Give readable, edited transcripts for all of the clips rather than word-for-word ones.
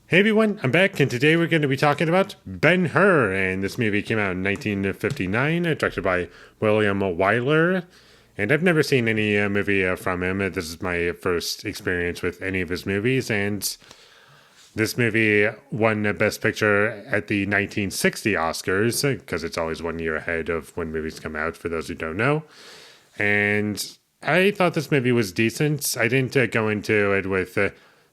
Hey everyone, I'm back, and today we're going to be talking about Ben-Hur, and this movie came out in 1959, directed by William Wyler, and I've never seen any movie from him. This is my first experience with any of his movies, and this movie won Best Picture at the 1960 Oscars, because it's always 1 year ahead of when movies come out, for those who don't know, and I thought this movie was decent. I didn't go into it with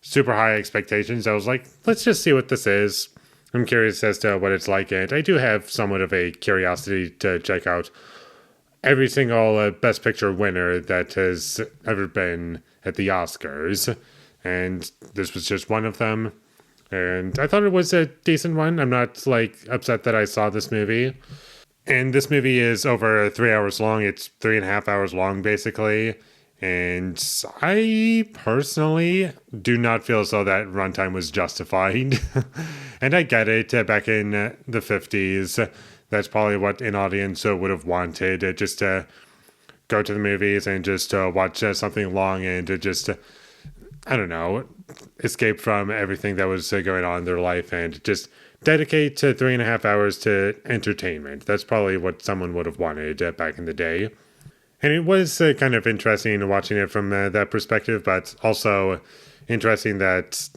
super high expectations. I was like, let's just see what this is. I'm curious as to what it's like, and I do have somewhat of a curiosity to check out every single Best Picture winner that has ever been at the Oscars, and this was just one of them. And I thought it was a decent one. I'm not upset that I saw this movie. And this movie is over 3 hours long. It's 3.5 hours long, basically. And I personally do not feel as though that runtime was justified. And I get it. Back in the 50s, that's probably what an audience would have wanted. Just to go to the movies and just watch something long and to just, I don't know, escape from everything that was going on in their life and just dedicate 3.5 hours to entertainment. That's probably what someone would have wanted back in the day. And it was kind of interesting watching it from that perspective, but also interesting that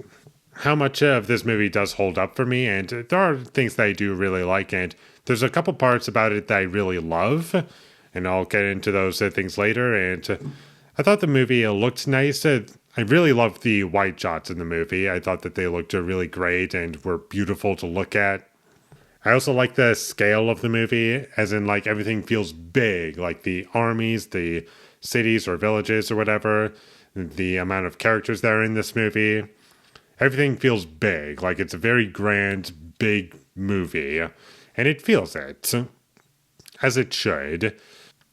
how much of this movie does hold up for me. And there are things that I do really like, and there's a couple parts about it that I really love, and I'll get into those things later. And I thought the movie looked nice. I really loved the white shots in the movie. I thought that they looked really great and were beautiful to look at. I also like the scale of the movie, as in everything feels big, like the armies, the cities or villages or whatever, the amount of characters that are in this movie. Everything feels big, like it's a very grand, big movie, and it feels it, as it should.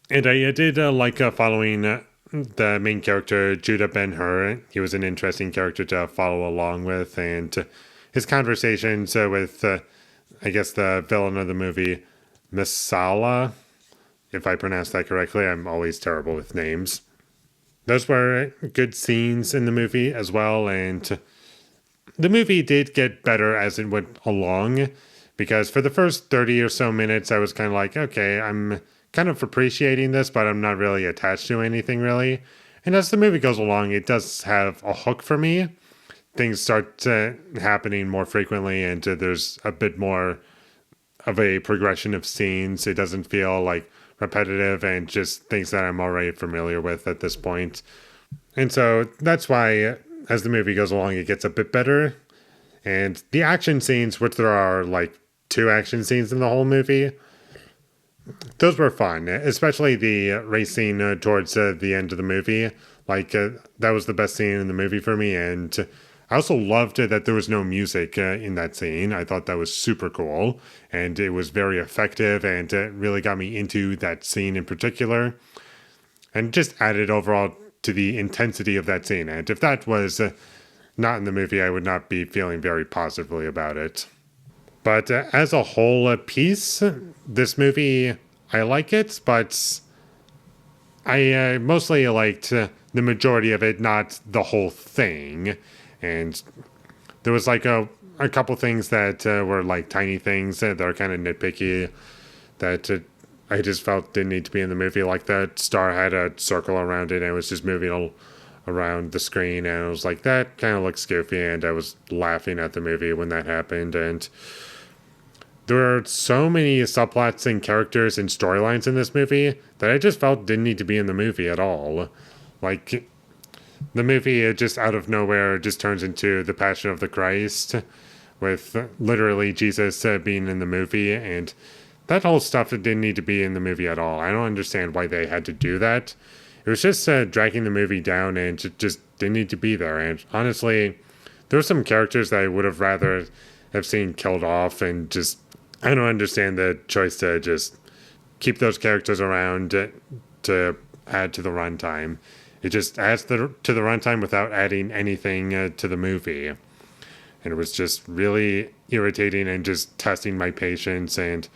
And I did like following the main character, Judah Ben-Hur. He was an interesting character to follow along with, and his conversations with I guess the villain of the movie, Masala, if I pronounce that correctly. I'm always terrible with names. Those were good scenes in the movie as well, and the movie did get better as it went along, because for the first 30 or so minutes, I was kind of like, okay, I'm kind of appreciating this, but I'm not really attached to anything really. And as the movie goes along, it does have a hook for me. Things start happening more frequently, and there's a bit more of a progression of scenes. It doesn't feel repetitive and just things that I'm already familiar with at this point. And so that's why, as the movie goes along, it gets a bit better. And the action scenes, which there are two action scenes in the whole movie, those were fun, especially the race scene towards the end of the movie. That was the best scene in the movie for me, and I also loved that there was no music in that scene. I thought that was super cool, and it was very effective, and it really got me into that scene in particular, and just added overall to the intensity of that scene. And if that was not in the movie, I would not be feeling very positively about it. But as a whole piece, this movie, I like it, but I mostly liked the majority of it, not the whole thing. And there was a couple things that were tiny things that are kind of nitpicky that I just felt didn't need to be in the movie. Like the star had a circle around it and it was just moving all around the screen, and I was like, that kind of looks goofy, and I was laughing at the movie when that happened. And there are so many subplots and characters and storylines in this movie that I just felt didn't need to be in the movie at all. The movie, just out of nowhere, just turns into the Passion of the Christ, with literally Jesus being in the movie, and that whole stuff didn't need to be in the movie at all. I don't understand why they had to do that. It was just dragging the movie down, and it just didn't need to be there. And honestly, there were some characters that I would have rather have seen killed off, and just, I don't understand the choice to just keep those characters around to add to the runtime. It just adds to the runtime without adding anything to the movie. And it was just really irritating and just testing my patience. And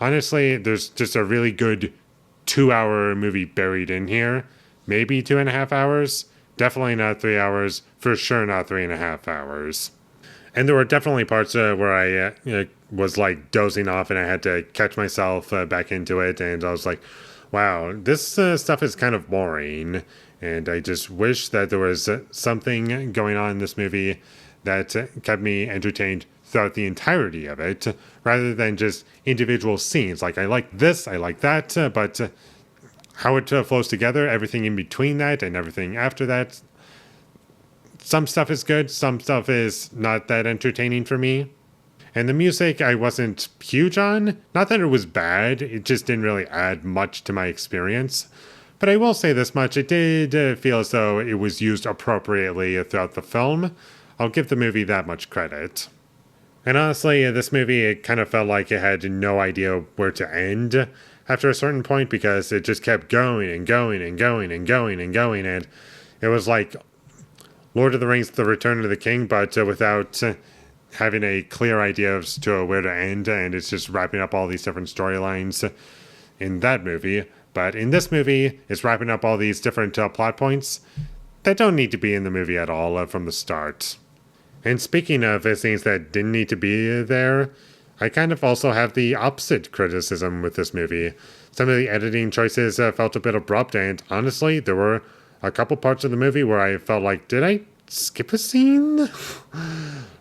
honestly, there's just a really good 2 hour movie buried in here. Maybe 2.5 hours. Definitely not 3 hours. For sure not 3.5 hours. And there were definitely parts where I was like dozing off and I had to catch myself back into it. And I was like, wow, this stuff is kind of boring. And I just wish that there was something going on in this movie that kept me entertained throughout the entirety of it, rather than just individual scenes. Like, I like this, I like that, but how it flows together, everything in between that and everything after that, some stuff is good, some stuff is not that entertaining for me. And the music I wasn't huge on. Not that it was bad, it just didn't really add much to my experience. But I will say this much, it did feel as though it was used appropriately throughout the film. I'll give the movie that much credit. And honestly, this movie, it kind of felt like it had no idea where to end after a certain point, because it just kept going and going and going and going and going. And it was like Lord of the Rings, The Return of the King, but without having a clear idea as to where to end. And it's just wrapping up all these different storylines in that movie. But in this movie, it's wrapping up all these different plot points that don't need to be in the movie at all from the start. And speaking of scenes that didn't need to be there, I kind of also have the opposite criticism with this movie. Some of the editing choices felt a bit abrupt, and honestly, there were a couple parts of the movie where I felt like, did I skip a scene?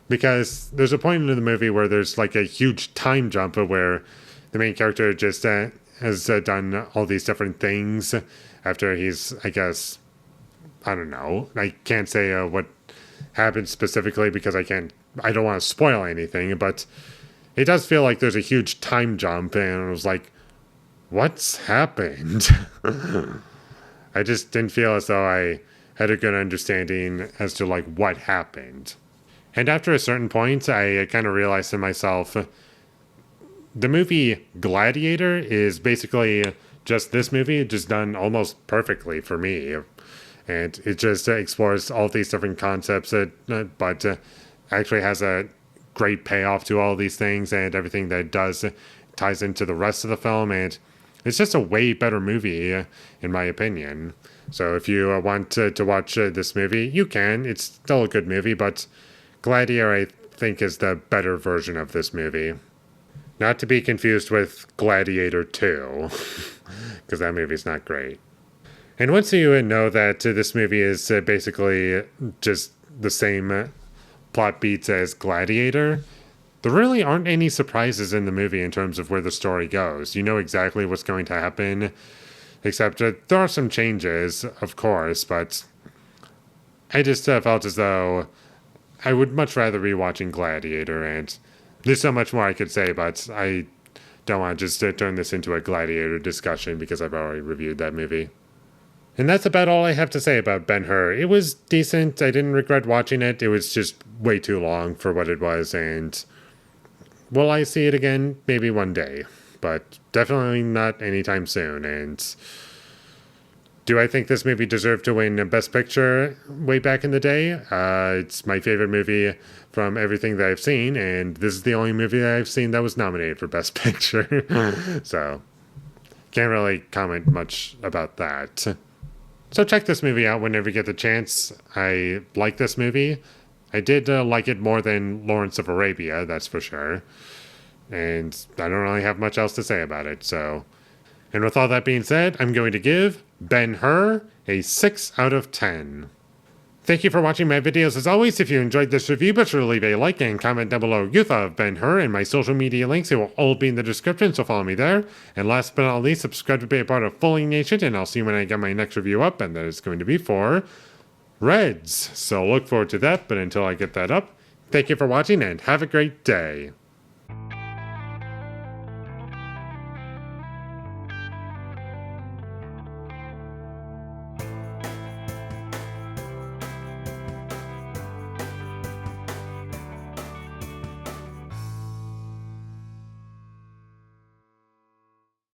Because there's a point in the movie where there's like a huge time jump where the main character just has done all these different things after he's, I guess, I don't know. I can't say what happened specifically because I don't want to spoil anything, but it does feel like there's a huge time jump, and I was like, what's happened? I just didn't feel as though I had a good understanding as to like what happened. And after a certain point, I kind of realized to myself, the movie Gladiator is basically just this movie, just done almost perfectly for me. And it just explores all these different concepts, but actually has a great payoff to all these things, and everything that it does ties into the rest of the film. And it's just a way better movie, in my opinion. So if you want to watch this movie, you can. It's still a good movie, but Gladiator, I think, is the better version of this movie. Not to be confused with Gladiator 2, because that movie's not great. And once you know that this movie is basically just the same plot beats as Gladiator, there really aren't any surprises in the movie in terms of where the story goes. You know exactly what's going to happen, except there are some changes, of course, but I just felt as though I would much rather be watching Gladiator, and there's so much more I could say, but I don't want to just turn this into a Gladiator discussion because I've already reviewed that movie. And that's about all I have to say about Ben-Hur. It was decent. I didn't regret watching it. It was just way too long for what it was, and will I see it again? Maybe one day, but definitely not anytime soon. And do I think this movie deserved to win Best Picture way back in the day? It's my favorite movie from everything that I've seen, and this is the only movie that I've seen that was nominated for Best Picture. So, can't really comment much about that. So check this movie out whenever you get the chance. I like this movie. I did like it more than Lawrence of Arabia, that's for sure. And I don't really have much else to say about it, so. And with all that being said, I'm going to give Ben-Hur a 6 out of 10. Thank you for watching my videos. As always, if you enjoyed this review, be sure to leave a like and comment down below what you thought of Ben-Hur, and my social media links. It will all be in the description, so follow me there. And last but not least, subscribe to be a part of Foley Nation, and I'll see you when I get my next review up, and that is going to be for Reds. So look forward to that, but until I get that up, thank you for watching, and have a great day.